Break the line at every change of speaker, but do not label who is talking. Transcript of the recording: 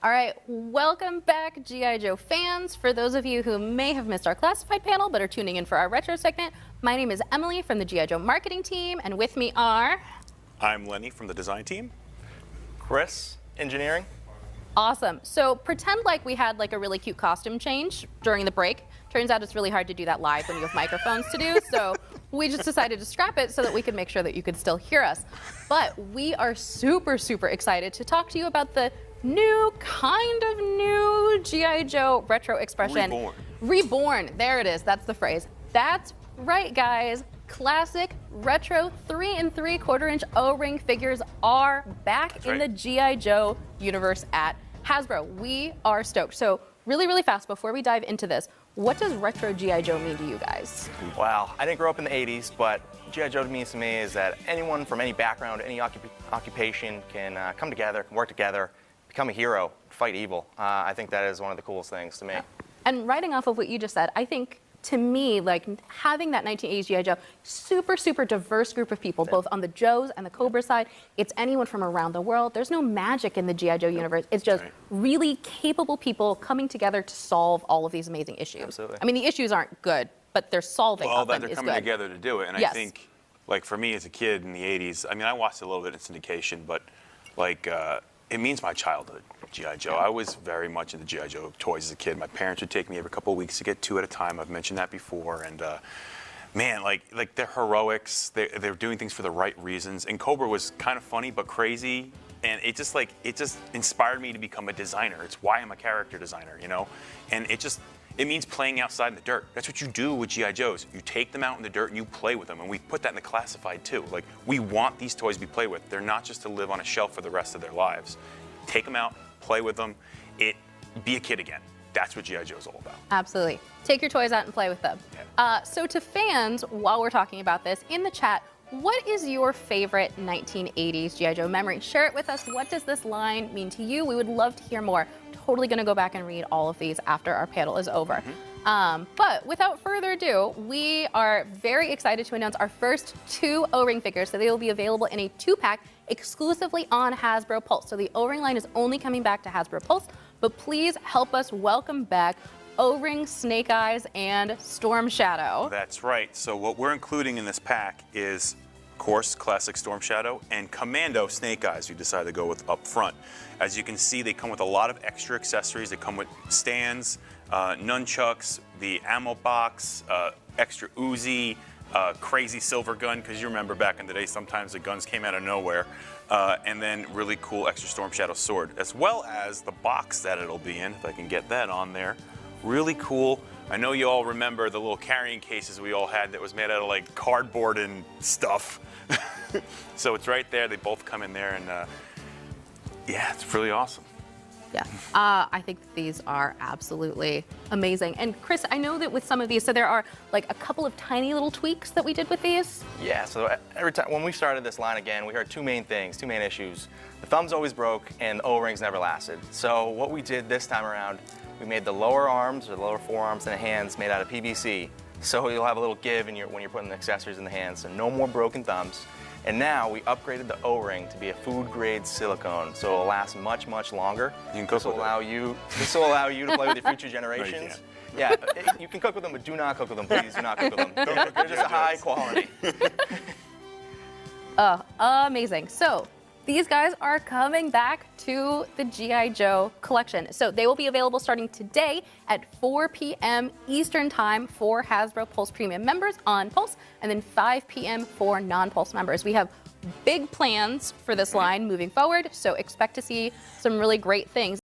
All right, welcome back, G.I. Joe fans. For those of you who may have missed our classified panel but are tuning in for our retro segment, my name is Emily from the G.I. Joe marketing team, and with me are...
I'm Lenny from the design team.
Chris, engineering.
Awesome. So pretend like we had like a really cute costume change during the break. Turns out it's really hard to do that live when you have microphones to do, so we just decided to scrap it so that we could make sure that you could still hear us. But we are super, super excited to talk to you about the new G.I. Joe retro expression.
Reborn.
Reborn. There it is. That's the phrase. That's right, guys. Classic retro 3 3/4-inch O-ring figures are back in the G.I. Joe universe at Hasbro. We are stoked. So really, really fast, before we dive into this, what does retro G.I. Joe mean to you guys?
Wow, I didn't grow up in the 80s, but G.I. Joe means to me is that anyone from any background, any occupation can come together, can work together, become a hero, fight evil. I think that is one of the coolest things to me.
And writing off of what you just said, I think to me, like having that 1980s G.I. Joe, super, super diverse group of people, both on the Joes and the Cobra side. It's anyone from around the world. There's no magic in the G.I. Joe universe. It's just really capable people coming together to solve all of these amazing issues.
Absolutely.
I mean, the issues aren't good, but they're solving
Well,
of them
they're
is
coming
good.
together to do it, and I think, like for me as a kid in the 80s, I mean, I watched a little bit in syndication, but like, it means my childhood, G.I. Joe. I was very much into G.I. Joe toys as a kid. My parents would take me every couple of weeks to get 2 at a time. I've mentioned that before. And man, like they're heroics. They're doing things for the right reasons. And Cobra was kind of funny but crazy. And it just inspired me to become a designer. It's why I'm a character designer, you know? And it means playing outside in the dirt. That's what you do with G.I. Joes. You take them out in the dirt and you play with them. And we put that in the classified too. Like, we want these toys to be played with. They're not just to live on a shelf for the rest of their lives. Take them out, play with them, be a kid again. That's what G.I. Joe's all about.
Absolutely. Take your toys out and play with them. Yeah. So to fans, while we're talking about this, in the chat, what is your favorite 1980s G.I. Joe memory? Share it with us. What does this line mean to you? We would love to hear more. Totally going to go back and read all of these after our panel is over. But without further ado, we are very excited to announce our first 2 O-ring figures. So they will be available in a 2-pack exclusively on Hasbro Pulse. So the O-ring line is only coming back to Hasbro Pulse, but please help us welcome back O-ring, Snake Eyes, and Storm Shadow.
That's right. So what we're including in this pack is, of course, classic Storm Shadow and Commando Snake Eyes we decided to go with up front. As you can see, they come with a lot of extra accessories. They come with stands, nunchucks, the ammo box, extra Uzi, crazy silver gun, because you remember back in the day sometimes the guns came out of nowhere, and then really cool extra Storm Shadow sword, as well as the box that it'll be in, if I can get that on there. Really cool. I know you all remember the little carrying cases we all had that was made out of like cardboard and stuff. So it's right there. They both come in there, and yeah, it's really awesome.
Yeah, I think these are absolutely amazing. And Chris, I know that with some of these, so there are like a couple of tiny little tweaks that we did with these.
Yeah, so every time when we started this line again, we heard 2 main things, 2 main issues. The thumbs always broke and the O-rings never lasted. So what we did this time around, we made the lower arms, or the lower forearms and the hands made out of PVC. So you'll have a little give when you're putting the accessories in the hands, so no more broken thumbs. And now we upgraded the O-ring to be a food-grade silicone, so it'll last much, much longer.
You can cook
this will allow you to play with your future generations.
No,
yeah, you can cook with them, but do not cook with them, please. Do not cook with them. They're just a high quality.
Amazing. So these guys are coming back to the G.I. Joe collection. So they will be available starting today at 4 p.m. Eastern Time for Hasbro Pulse Premium members on Pulse, and then 5 p.m. for non-Pulse members. We have big plans for this line moving forward, so expect to see some really great things.